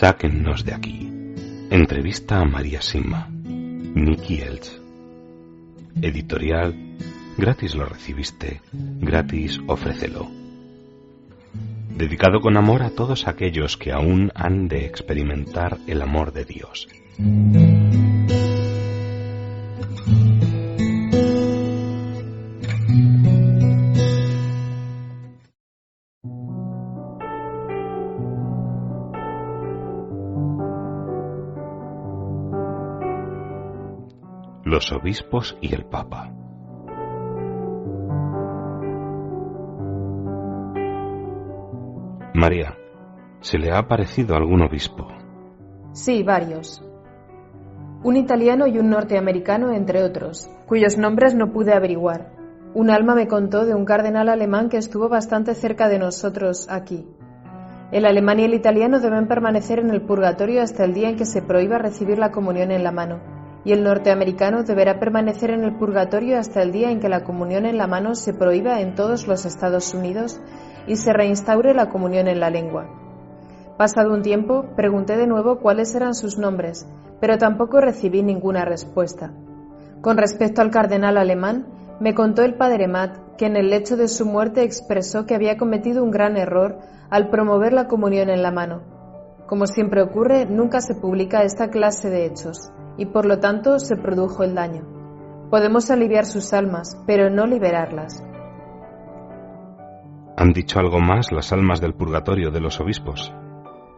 Sáquennos de aquí. Entrevista a María Simma. Nicky Elch. Editorial. Gratis lo recibiste, gratis ofrécelo. Dedicado con amor a todos aquellos que aún han de experimentar el amor de Dios. Los obispos y el Papa. María, ¿se le ha aparecido algún obispo? Sí, varios. Un italiano y un norteamericano, entre otros, cuyos nombres no pude averiguar. Un alma me contó de un cardenal alemán que estuvo bastante cerca de nosotros aquí. El alemán y el italiano deben permanecer en el purgatorio hasta el día en que se prohíba recibir la comunión en la mano, y el norteamericano deberá permanecer en el purgatorio hasta el día en que la comunión en la mano se prohíba en todos los Estados Unidos y se reinstaure la comunión en la lengua. Pasado un tiempo, pregunté de nuevo cuáles eran sus nombres, pero tampoco recibí ninguna respuesta. Con respecto al cardenal alemán, me contó el padre Matt que en el lecho de su muerte expresó que había cometido un gran error al promover la comunión en la mano. Como siempre ocurre, nunca se publica esta clase de hechos, y por lo tanto se produjo el daño. Podemos aliviar sus almas, pero no liberarlas. ¿Han dicho algo más las almas del purgatorio de los obispos?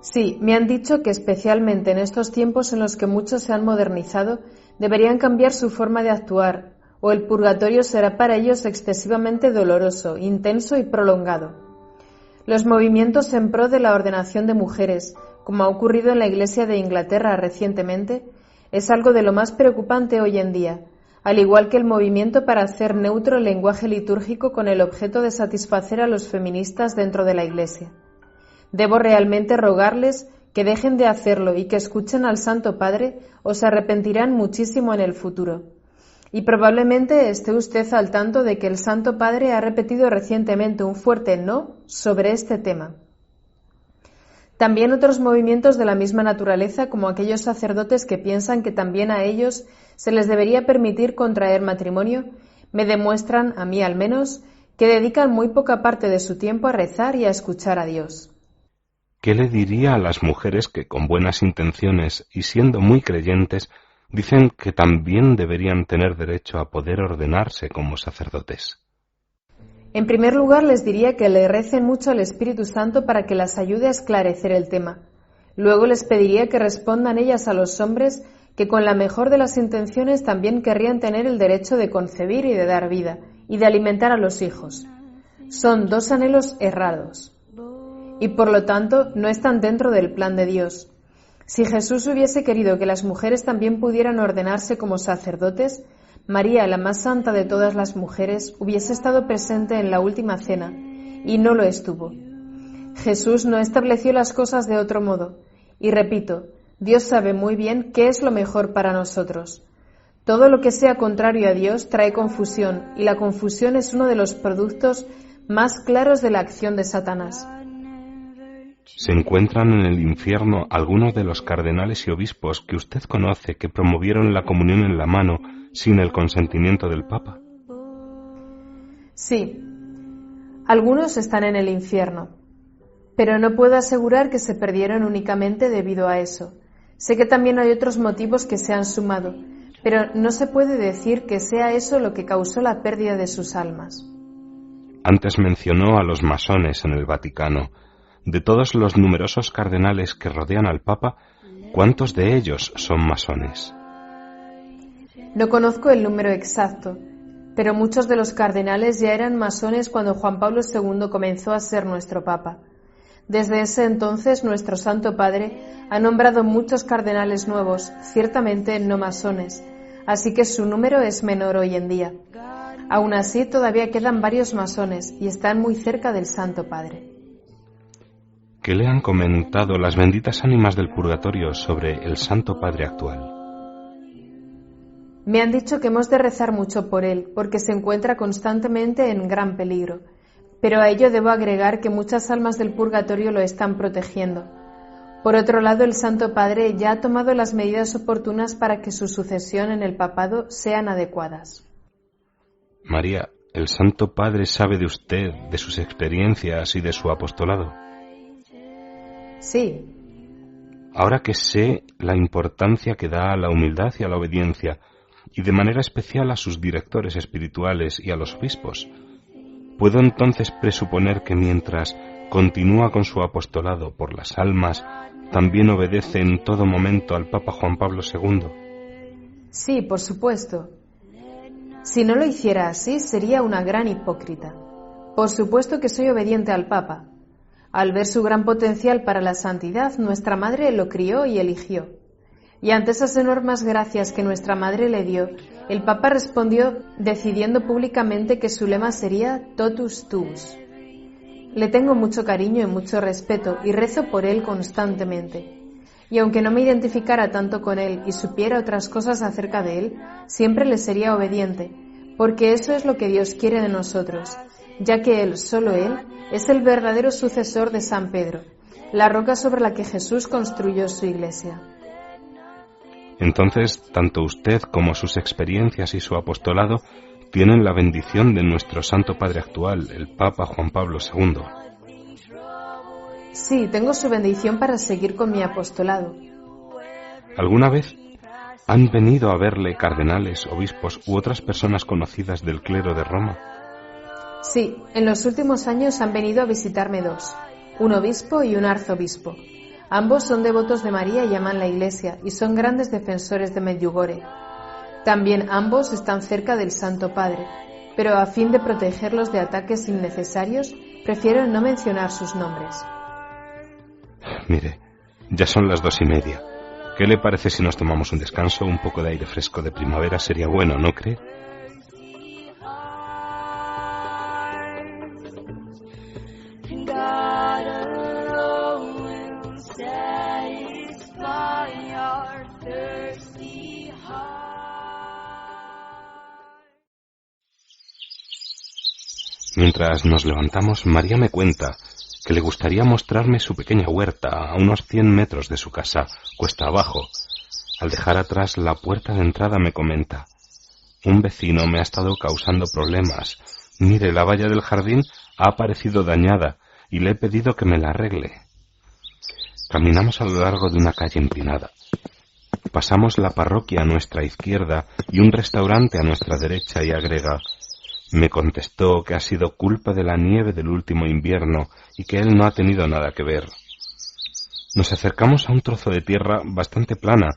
Sí, me han dicho que especialmente en estos tiempos en los que muchos se han modernizado, deberían cambiar su forma de actuar, o el purgatorio será para ellos excesivamente doloroso, intenso y prolongado. Los movimientos en pro de la ordenación de mujeres, como ha ocurrido en la Iglesia de Inglaterra recientemente, es algo de lo más preocupante hoy en día, al igual que el movimiento para hacer neutro el lenguaje litúrgico con el objeto de satisfacer a los feministas dentro de la Iglesia. Debo realmente rogarles que dejen de hacerlo y que escuchen al Santo Padre o se arrepentirán muchísimo en el futuro. Y probablemente esté usted al tanto de que el Santo Padre ha repetido recientemente un fuerte no sobre este tema. También otros movimientos de la misma naturaleza, como aquellos sacerdotes que piensan que también a ellos se les debería permitir contraer matrimonio, me demuestran, a mí al menos, que dedican muy poca parte de su tiempo a rezar y a escuchar a Dios. ¿Qué le diría a las mujeres que con buenas intenciones y siendo muy creyentes dicen que también deberían tener derecho a poder ordenarse como sacerdotes? En primer lugar, les diría que le recen mucho al Espíritu Santo para que las ayude a esclarecer el tema. Luego les pediría que respondan ellas a los hombres que con la mejor de las intenciones también querrían tener el derecho de concebir y de dar vida, y de alimentar a los hijos. Son dos anhelos errados, y por lo tanto no están dentro del plan de Dios. Si Jesús hubiese querido que las mujeres también pudieran ordenarse como sacerdotes, María, la más santa de todas las mujeres, hubiese estado presente en la última cena, y no lo estuvo. Jesús no estableció las cosas de otro modo, y repito, Dios sabe muy bien qué es lo mejor para nosotros. Todo lo que sea contrario a Dios trae confusión, y la confusión es uno de los productos más claros de la acción de Satanás. ¿Se encuentran en el infierno algunos de los cardenales y obispos que usted conoce que promovieron la comunión en la mano sin el consentimiento del Papa? Sí, algunos están en el infierno, pero no puedo asegurar que se perdieron únicamente debido a eso. Sé que también hay otros motivos que se han sumado, pero no se puede decir que sea eso lo que causó la pérdida de sus almas. Antes mencionó a los masones en el Vaticano. De todos los numerosos cardenales que rodean al Papa, ¿cuántos de ellos son masones? No conozco el número exacto, pero muchos de los cardenales ya eran masones cuando Juan Pablo II comenzó a ser nuestro Papa. Desde ese entonces, nuestro Santo Padre ha nombrado muchos cardenales nuevos, ciertamente no masones, así que su número es menor hoy en día. Aún así, todavía quedan varios masones y están muy cerca del Santo Padre. ¿Qué le han comentado las benditas ánimas del purgatorio sobre el Santo Padre actual? Me han dicho que hemos de rezar mucho por él, porque se encuentra constantemente en gran peligro. Pero a ello debo agregar que muchas almas del purgatorio lo están protegiendo. Por otro lado, el Santo Padre ya ha tomado las medidas oportunas para que su sucesión en el papado sean adecuadas. María, ¿el Santo Padre sabe de usted, de sus experiencias y de su apostolado? Sí. Ahora que sé la importancia que da a la humildad y a la obediencia, y de manera especial a sus directores espirituales y a los obispos, ¿puedo entonces presuponer que mientras continúa con su apostolado por las almas, también obedece en todo momento al Papa Juan Pablo II? Sí, por supuesto. Si no lo hiciera así, sería una gran hipócrita. Por supuesto que soy obediente al Papa. Al ver su gran potencial para la santidad, nuestra Madre lo crió y eligió. Y ante esas enormes gracias que nuestra Madre le dio, el Papa respondió decidiendo públicamente que su lema sería Totus Tuus. Le tengo mucho cariño y mucho respeto y rezo por él constantemente. Y aunque no me identificara tanto con él y supiera otras cosas acerca de él, siempre le sería obediente, porque eso es lo que Dios quiere de nosotros, ya que él, solo él, es el verdadero sucesor de San Pedro, la roca sobre la que Jesús construyó su iglesia. Entonces, tanto usted como sus experiencias y su apostolado tienen la bendición de nuestro Santo Padre actual, el Papa Juan Pablo II. Sí, tengo su bendición para seguir con mi apostolado. ¿Alguna vez han venido a verle cardenales, obispos u otras personas conocidas del clero de Roma? Sí, en los últimos años han venido a visitarme dos, un obispo y un arzobispo. Ambos son devotos de María y aman la Iglesia y son grandes defensores de Medjugorje. También ambos están cerca del Santo Padre, pero a fin de protegerlos de ataques innecesarios, prefiero no mencionar sus nombres. Mire, ya son las 2:30. ¿Qué le parece si nos tomamos un descanso? Un poco de aire fresco de primavera sería bueno, ¿no cree? Mientras nos levantamos, María me cuenta que le gustaría mostrarme su pequeña huerta a unos 100 metros de su casa, cuesta abajo. Al dejar atrás la puerta de entrada me comenta: un vecino me ha estado causando problemas. Mire, la valla del jardín ha aparecido dañada y le he pedido que me la arregle. Caminamos a lo largo de una calle empinada. Pasamos la parroquia a nuestra izquierda y un restaurante a nuestra derecha y agrega: me contestó que ha sido culpa de la nieve del último invierno y que él no ha tenido nada que ver. Nos acercamos a un trozo de tierra bastante plana,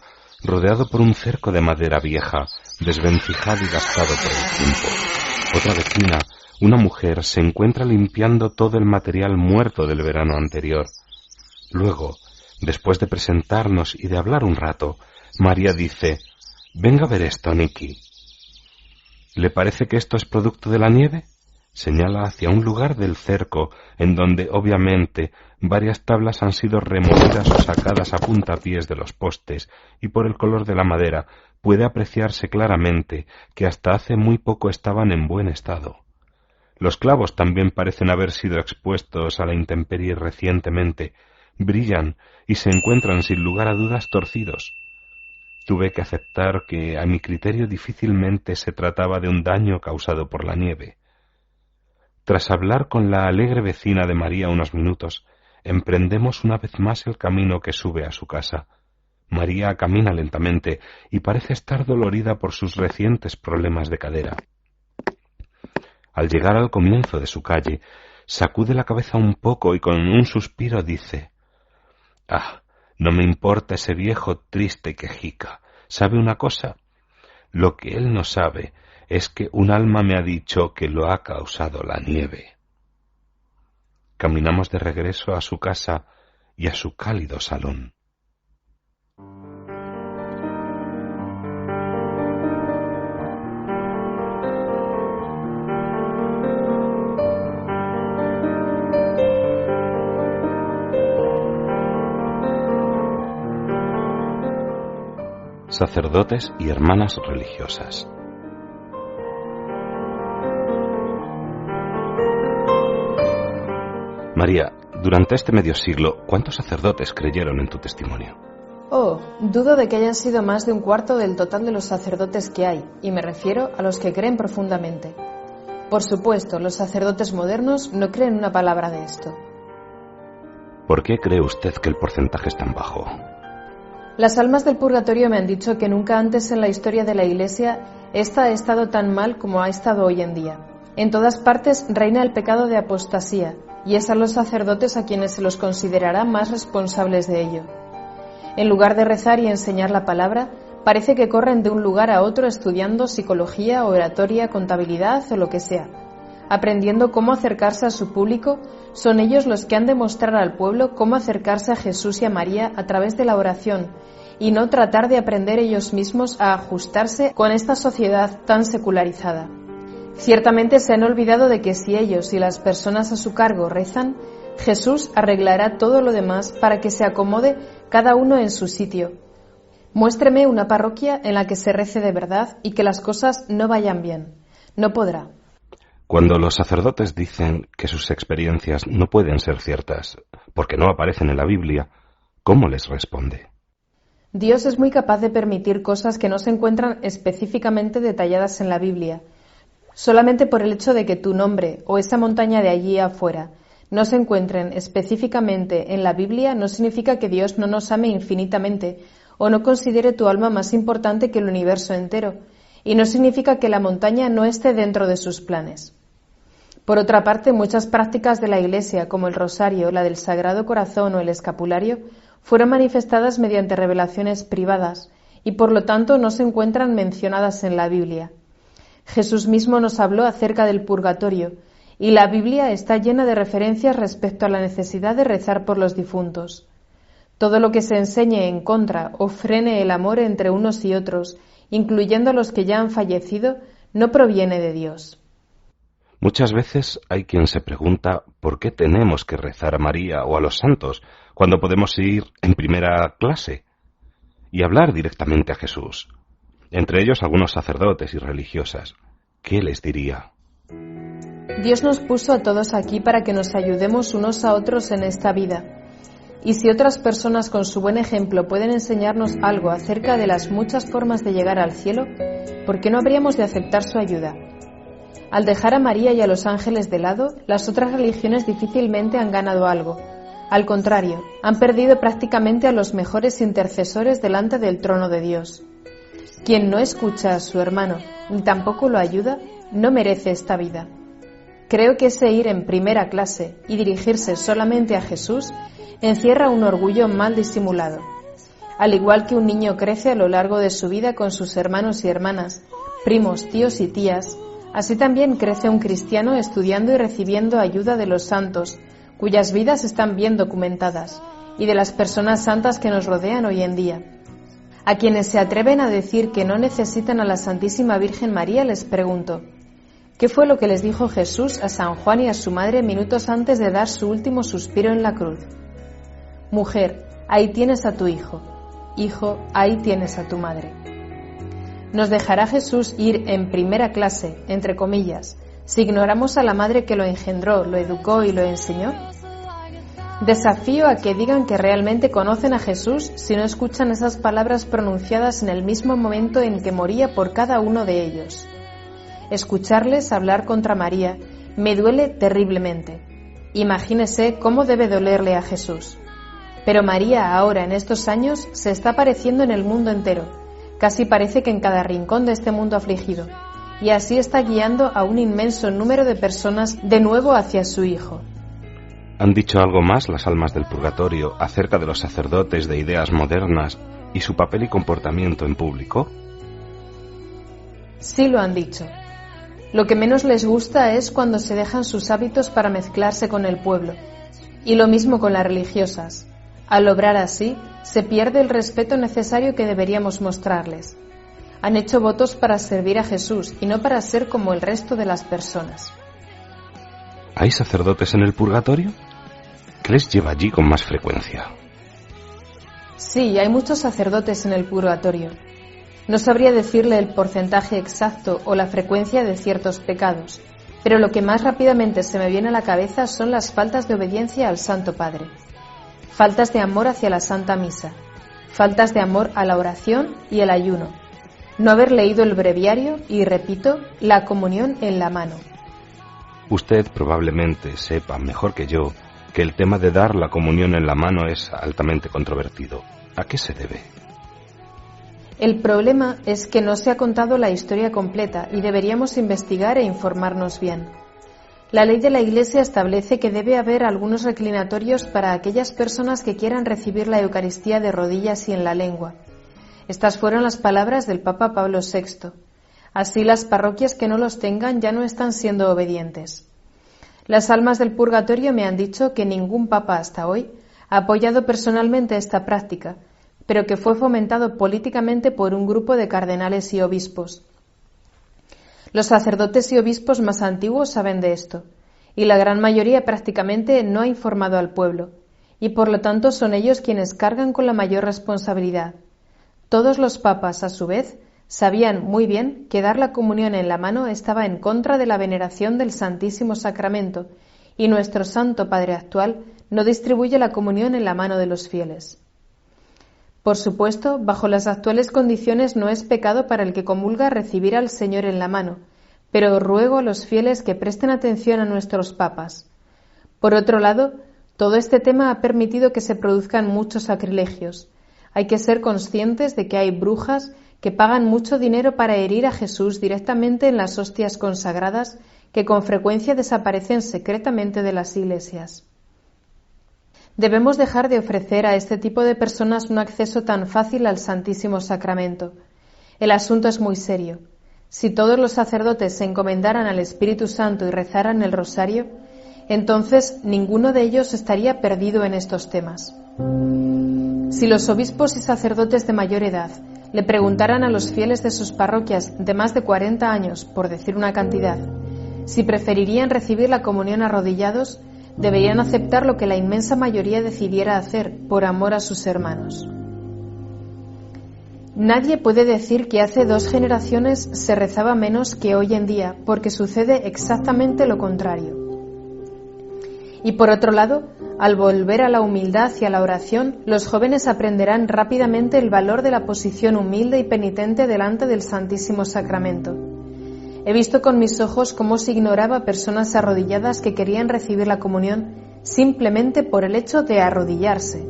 rodeado por un cerco de madera vieja, desvencijado y gastado por el tiempo. Otra vecina, una mujer, se encuentra limpiando todo el material muerto del verano anterior. Luego, después de presentarnos y de hablar un rato, María dice: venga a ver esto, Nicky. ¿Le parece que esto es producto de la nieve? Señala hacia un lugar del cerco en donde, obviamente, varias tablas han sido removidas o sacadas a puntapiés de los postes y por el color de la madera puede apreciarse claramente que hasta hace muy poco estaban en buen estado. Los clavos también parecen haber sido expuestos a la intemperie recientemente, brillan y se encuentran sin lugar a dudas torcidos. Tuve que aceptar que, a mi criterio, difícilmente se trataba de un daño causado por la nieve. Tras hablar con la alegre vecina de María unos minutos, emprendemos una vez más el camino que sube a su casa. María camina lentamente y parece estar dolorida por sus recientes problemas de cadera. Al llegar al comienzo de su calle, sacude la cabeza un poco y con un suspiro dice: «Ah, no me importa ese viejo triste quejica. ¿Sabe una cosa? Lo que él no sabe es que un alma me ha dicho que lo ha causado la nieve». Caminamos de regreso a su casa y a su cálido salón. Sacerdotes y hermanas religiosas. María, Durante este medio siglo, ¿cuántos sacerdotes creyeron en tu testimonio? Oh, dudo de que hayan sido más de un cuarto del total de los sacerdotes que hay, y me refiero a los que creen profundamente. Por supuesto, los sacerdotes modernos no creen una palabra de esto. ¿Por qué cree usted que el porcentaje es tan bajo? Las almas del purgatorio me han dicho que nunca antes en la historia de la Iglesia esta ha estado tan mal como ha estado hoy en día. En todas partes reina el pecado de apostasía, y es a los sacerdotes a quienes se los considerará más responsables de ello. En lugar de rezar y enseñar la palabra, parece que corren de un lugar a otro estudiando psicología, oratoria, contabilidad o lo que sea. Aprendiendo cómo acercarse a su público, son ellos los que han de mostrar al pueblo cómo acercarse a Jesús y a María a través de la oración, y no tratar de aprender ellos mismos a ajustarse con esta sociedad tan secularizada. Ciertamente se han olvidado de que si ellos y las personas a su cargo rezan, Jesús arreglará todo lo demás para que se acomode cada uno en su sitio. Muéstreme una parroquia en la que se rece de verdad y que las cosas no vayan bien. No podrá. Cuando los sacerdotes dicen que sus experiencias no pueden ser ciertas porque no aparecen en la Biblia, ¿cómo les responde? Dios es muy capaz de permitir cosas que no se encuentran específicamente detalladas en la Biblia. Solamente por el hecho de que tu nombre o esa montaña de allí afuera no se encuentren específicamente en la Biblia no significa que Dios no nos ame infinitamente o no considere tu alma más importante que el universo entero, y no significa que la montaña no esté dentro de sus planes. Por otra parte, muchas prácticas de la Iglesia, como el rosario, la del Sagrado Corazón o el escapulario, fueron manifestadas mediante revelaciones privadas y por lo tanto no se encuentran mencionadas en la Biblia. Jesús mismo nos habló acerca del purgatorio, y la Biblia está llena de referencias respecto a la necesidad de rezar por los difuntos. Todo lo que se enseñe en contra o frene el amor entre unos y otros, incluyendo a los que ya han fallecido, no proviene de Dios. Muchas veces hay quien se pregunta por qué tenemos que rezar a María o a los santos cuando podemos ir en primera clase y hablar directamente a Jesús. Entre ellos algunos sacerdotes y religiosas. ¿Qué les diría? Dios nos puso a todos aquí para que nos ayudemos unos a otros en esta vida. Y si otras personas con su buen ejemplo pueden enseñarnos algo acerca de las muchas formas de llegar al cielo, ¿por qué no habríamos de aceptar su ayuda? Al dejar a María y a los ángeles de lado, las otras religiones difícilmente han ganado algo. Al contrario, han perdido prácticamente a los mejores intercesores delante del trono de Dios. Quien no escucha a su hermano, ni tampoco lo ayuda, no merece esta vida. Creo que ese ir en primera clase y dirigirse solamente a Jesús encierra un orgullo mal disimulado. Al igual que un niño crece a lo largo de su vida con sus hermanos y hermanas, primos, tíos y tías, así también crece un cristiano estudiando y recibiendo ayuda de los santos, cuyas vidas están bien documentadas, y de las personas santas que nos rodean hoy en día. A quienes se atreven a decir que no necesitan a la Santísima Virgen María les pregunto, ¿qué fue lo que les dijo Jesús a San Juan y a su madre minutos antes de dar su último suspiro en la cruz? Mujer, ahí tienes a tu hijo. Hijo, ahí tienes a tu madre. ¿Nos dejará Jesús ir en primera clase, entre comillas, si ignoramos a la madre que lo engendró, lo educó y lo enseñó? Desafío a que digan que realmente conocen a Jesús si no escuchan esas palabras pronunciadas en el mismo momento en que moría por cada uno de ellos. Escucharles hablar contra María me duele terriblemente. Imagínese cómo debe dolerle a Jesús. Pero María ahora, en estos años, se está apareciendo en el mundo entero. Casi parece que en cada rincón de este mundo afligido. Y así está guiando a un inmenso número de personas de nuevo hacia su Hijo. ¿Han dicho algo más las almas del purgatorio acerca de los sacerdotes de ideas modernas y su papel y comportamiento en público? Sí lo han dicho. Lo que menos les gusta es cuando se dejan sus hábitos para mezclarse con el pueblo. Y lo mismo con las religiosas. Al obrar así, se pierde el respeto necesario que deberíamos mostrarles. Han hecho votos para servir a Jesús y no para ser como el resto de las personas. ¿Hay sacerdotes en el purgatorio? ¿Qué les lleva allí con más frecuencia? Sí, hay muchos sacerdotes en el purgatorio. No sabría decirle el porcentaje exacto o la frecuencia de ciertos pecados, pero lo que más rápidamente se me viene a la cabeza son las faltas de obediencia al Santo Padre, faltas de amor hacia la Santa Misa, faltas de amor a la oración y el ayuno, no haber leído el breviario y, repito, la comunión en la mano. Usted probablemente sepa mejor que yo que el tema de dar la comunión en la mano es altamente controvertido. ¿A qué se debe? El problema es que no se ha contado la historia completa y deberíamos investigar e informarnos bien. La ley de la Iglesia establece que debe haber algunos reclinatorios para aquellas personas que quieran recibir la Eucaristía de rodillas y en la lengua. Estas fueron las palabras del Papa Pablo VI. Así las parroquias que no los tengan ya no están siendo obedientes. Las almas del purgatorio me han dicho que ningún papa hasta hoy ha apoyado personalmente esta práctica, pero que fue fomentado políticamente por un grupo de cardenales y obispos. Los sacerdotes y obispos más antiguos saben de esto, y la gran mayoría prácticamente no ha informado al pueblo, y por lo tanto son ellos quienes cargan con la mayor responsabilidad. Todos los papas, a su vez, sabían muy bien que dar la comunión en la mano estaba en contra de la veneración del Santísimo Sacramento, y nuestro Santo Padre actual no distribuye la comunión en la mano de los fieles. Por supuesto, bajo las actuales condiciones no es pecado para el que comulga recibir al Señor en la mano, pero ruego a los fieles que presten atención a nuestros papas. Por otro lado, todo este tema ha permitido que se produzcan muchos sacrilegios. Hay que ser conscientes de que hay brujas que pagan mucho dinero para herir a Jesús directamente en las hostias consagradas que con frecuencia desaparecen secretamente de las iglesias. Debemos dejar de ofrecer a este tipo de personas un acceso tan fácil al Santísimo Sacramento. El asunto es muy serio. Si todos los sacerdotes se encomendaran al Espíritu Santo y rezaran el rosario, entonces ninguno de ellos estaría perdido en estos temas. Si los obispos y sacerdotes de mayor edad le preguntaran a los fieles de sus parroquias de más de 40 años, por decir una cantidad, si preferirían recibir la comunión arrodillados, deberían aceptar lo que la inmensa mayoría decidiera hacer por amor a sus hermanos. Nadie puede decir que hace 2 generaciones se rezaba menos que hoy en día, porque sucede exactamente lo contrario. Y por otro lado, al volver a la humildad y a la oración, los jóvenes aprenderán rápidamente el valor de la posición humilde y penitente delante del Santísimo Sacramento. He visto con mis ojos cómo se ignoraba personas arrodilladas que querían recibir la comunión simplemente por el hecho de arrodillarse.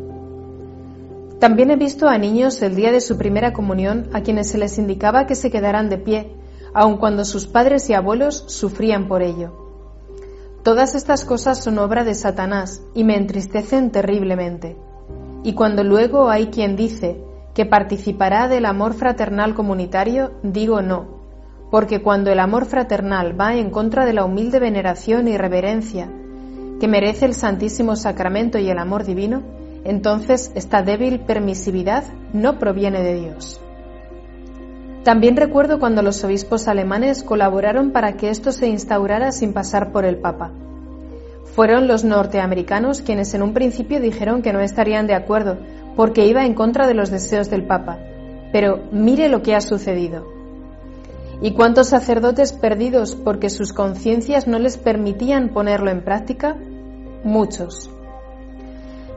También he visto a niños el día de su primera comunión a quienes se les indicaba que se quedaran de pie, aun cuando sus padres y abuelos sufrían por ello. Todas estas cosas son obra de Satanás y me entristecen terriblemente. Y cuando luego hay quien dice que participará del amor fraternal comunitario, digo no. Porque cuando el amor fraternal va en contra de la humilde veneración y reverencia que merece el Santísimo Sacramento y el amor divino, entonces esta débil permisividad no proviene de Dios. También recuerdo cuando los obispos alemanes colaboraron para que esto se instaurara sin pasar por el Papa. Fueron los norteamericanos quienes en un principio dijeron que no estarían de acuerdo porque iba en contra de los deseos del Papa. Pero mire lo que ha sucedido. ¿Y cuántos sacerdotes perdidos porque sus conciencias no les permitían ponerlo en práctica? Muchos.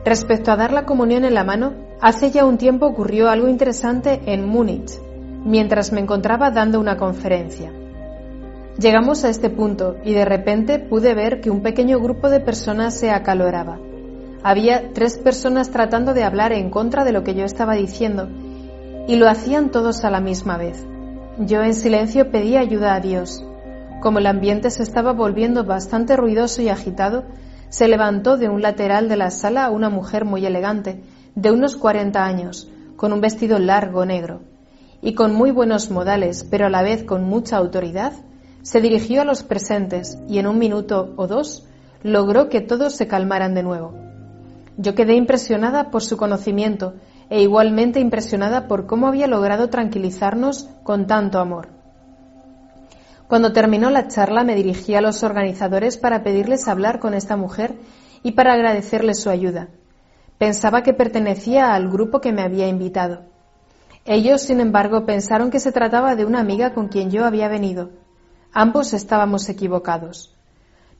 Respecto a dar la comunión en la mano, hace ya un tiempo ocurrió algo interesante en Múnich, mientras me encontraba dando una conferencia. Llegamos a este punto y de repente pude ver que un pequeño grupo de personas se acaloraba. Había 3 personas tratando de hablar en contra de lo que yo estaba diciendo y lo hacían todos a la misma vez. Yo en silencio pedí ayuda a Dios. Como el ambiente se estaba volviendo bastante ruidoso y agitado, se levantó de un lateral de la sala una mujer muy elegante, de unos 40 años, con un vestido largo negro, y con muy buenos modales, pero a la vez con mucha autoridad, se dirigió a los presentes y en 1 minuto o 2 logró que todos se calmaran de nuevo. Yo quedé impresionada por su conocimiento e igualmente impresionada por cómo había logrado tranquilizarnos con tanto amor. Cuando terminó la charla me dirigí a los organizadores para pedirles hablar con esta mujer y para agradecerles su ayuda. Pensaba que pertenecía al grupo que me había invitado. Ellos, sin embargo, pensaron que se trataba de una amiga con quien yo había venido. Ambos estábamos equivocados.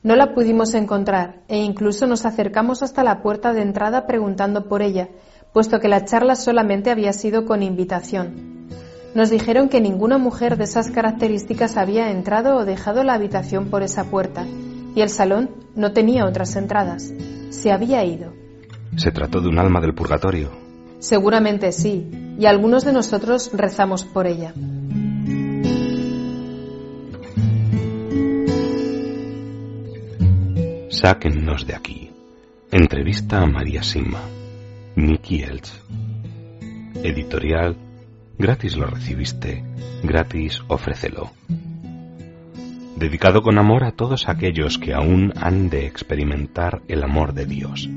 No la pudimos encontrar e incluso nos acercamos hasta la puerta de entrada preguntando por ella, puesto que la charla solamente había sido con invitación. Nos dijeron que ninguna mujer de esas características había entrado o dejado la habitación por esa puerta, y el salón no tenía otras entradas. Se había ido. ¿Se trató de un alma del purgatorio? Seguramente sí, y algunos de nosotros rezamos por ella. Sáquennos de aquí. Entrevista a María Simma. Nicky Elch. Editorial. Gratis lo recibiste, gratis ofrécelo. Dedicado con amor a todos aquellos que aún han de experimentar el amor de Dios.